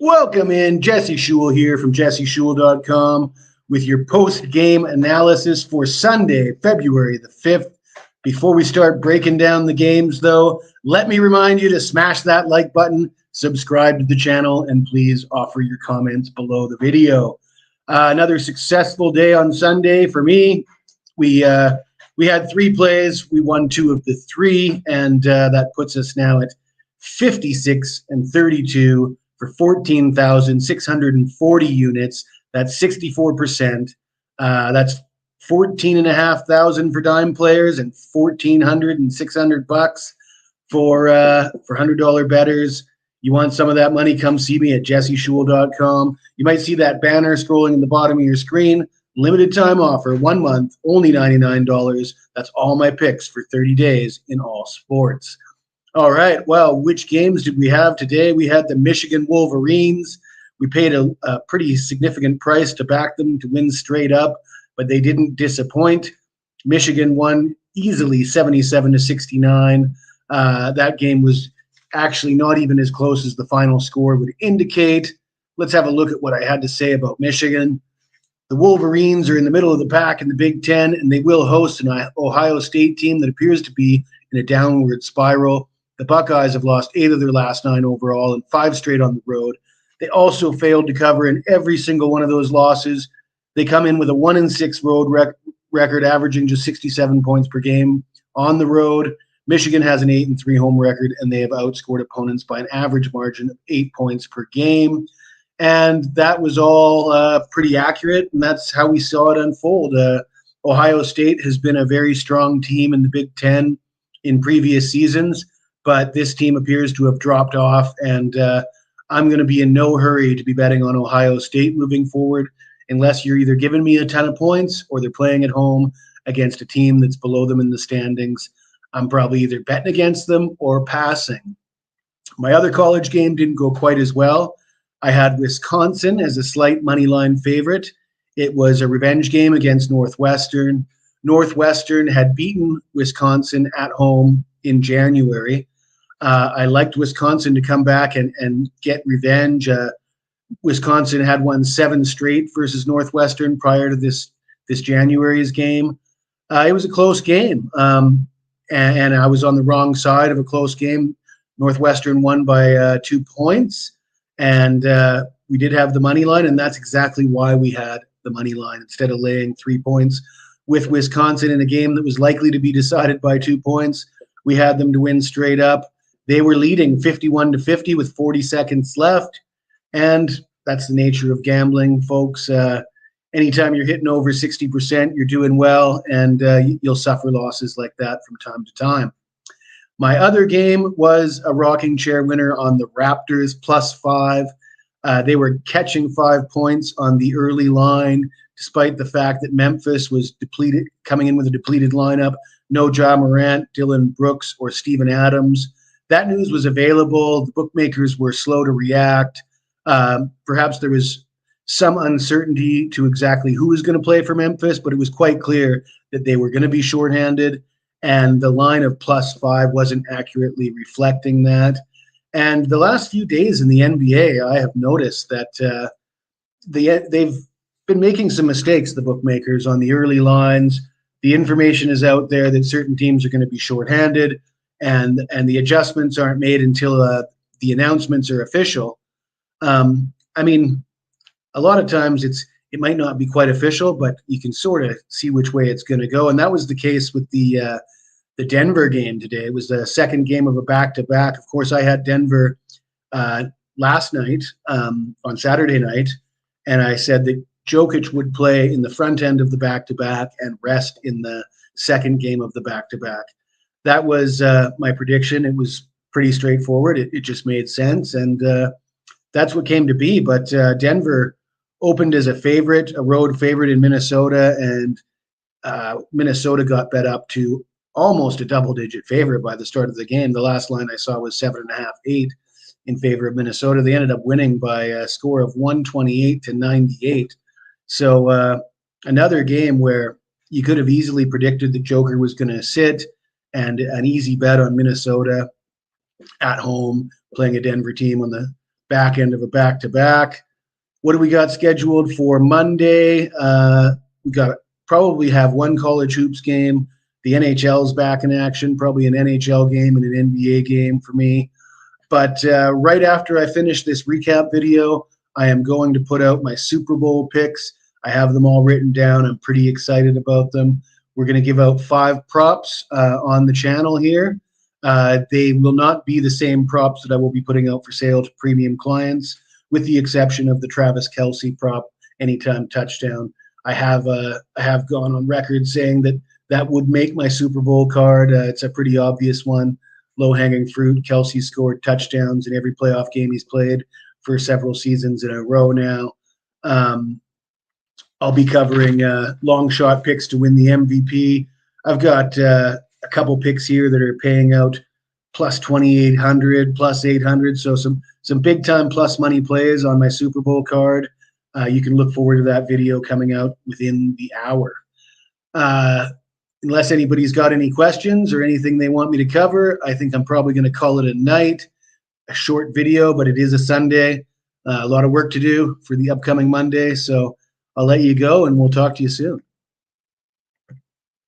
Welcome in. Jesse Schule here from jesseschule.com with your post-game analysis for Sunday, February the 5th. Before we start breaking down the games, though, let me remind you to smash that like button, subscribe to the channel, and please offer your comments below the video. Another successful day on Sunday for me. We had 3 plays. We won 2 of the 3, and that puts us now at 56 and 32 for 14,640 units. That's 64%. That's 14,500 for dime players and 1,400 and 600 bucks for $100 bettors. You want some of that money? Come see me at jesseschule.com. You might see that banner scrolling in the bottom of your screen. Limited time offer, 1 month, only $99. That's all my picks for 30 days in all sports. All right, well, which games did we have today? We had the Michigan Wolverines. We paid a pretty significant price to back them to win straight up, but they didn't disappoint. Michigan won easily 77-69. That game was actually not even as close as the final score would indicate. Let's have a look at what I had to say about Michigan. The Wolverines are in the middle of the pack in the Big Ten, and they will host an Ohio State team that appears to be in a downward spiral. The Buckeyes have lost 8 of their last 9 overall and 5 straight on the road. They also failed to cover in every single one of those losses. They come in with a 1-6 road record, averaging just 67 points per game on the road. Michigan has an 8-3 home record, and they have outscored opponents by an average margin of 8 points per game. And that was all pretty accurate, and that's how we saw it unfold. Ohio State has been a very strong team in the Big Ten in previous seasons, but this team appears to have dropped off, and I'm going to be in no hurry to be betting on Ohio State moving forward unless you're either giving me a ton of points or they're playing at home against a team that's below them in the standings. I'm probably either betting against them or passing. My other college game didn't go quite as well. I had Wisconsin as a slight money line favorite. It was a revenge game against Northwestern. Northwestern had beaten Wisconsin at home in January. I liked Wisconsin to come back and get revenge. Wisconsin had won 7 straight versus Northwestern prior to this January's game. It was a close game, and I was on the wrong side of a close game. Northwestern won by 2 points, and we did have the money line, and that's exactly why we had the money line instead of laying 3 points with Wisconsin in a game that was likely to be decided by 2 points. We had them to win straight up. They were leading 51-50 with 40 seconds left, and that's the nature of gambling, folks. Anytime you're hitting over 60%, you're doing well, and you'll suffer losses like that from time to time. My other game was a rocking chair winner on the Raptors, +5. They were catching 5 points on the early line, despite the fact that Memphis was depleted, coming in with a depleted lineup. No Ja Morant, Dylan Brooks, or Steven Adams. That news was available. The bookmakers were slow to react. Perhaps there was some uncertainty to exactly who was going to play for Memphis, but it was quite clear that they were going to be shorthanded, and the line of +5 wasn't accurately reflecting that. And the last few days in the NBA, I have noticed that they've been making some mistakes, the bookmakers, on the early lines. The information is out there that certain teams are going to be shorthanded, and the adjustments aren't made until the announcements are official. I mean, a lot of times it might not be quite official, but you can sort of see which way it's going to go. And that was the case with the Denver game today. It was the second game of a back-to-back. Of course, I had Denver last night, on Saturday night, and I said that Jokic would play in the front end of the back-to-back and rest in the second game of the back-to-back. That was my prediction. It was pretty straightforward. It just made sense, and that's what came to be. But Denver opened as a favorite, a road favorite in Minnesota, and Minnesota got bet up to almost a double-digit favorite by the start of the game. The last line I saw was 7.5, 8 in favor of Minnesota. They ended up winning by a score of 128-98. So another game where you could have easily predicted that Joker was going to sit, and an easy bet on Minnesota at home, playing a Denver team on the back end of a back-to-back. What do we got scheduled for Monday? We got probably have one college hoops game. The NHL's back in action, probably an NHL game and an NBA game for me. But right after I finish this recap video, I am going to put out my Super Bowl picks. I have them all written down. I'm pretty excited about them. We're going to give out 5 props on the channel here. They will not be the same props that I will be putting out for sale to premium clients, with the exception of the Travis Kelce prop, anytime touchdown. I have gone on record saying that that would make my Super Bowl card. It's a pretty obvious one. Low-hanging fruit. Kelce scored touchdowns in every playoff game he's played for several seasons in a row now. I'll be covering long shot picks to win the MVP. I've got a couple picks here that are paying out plus 2,800, plus 800. So some big time plus money plays on my Super Bowl card. You can look forward to that video coming out within the hour. Unless anybody's got any questions or anything they want me to cover, I think I'm probably going to call it a night. A short video, but it is a Sunday. A lot of work to do for the upcoming Monday. So I'll let you go, and we'll talk to you soon.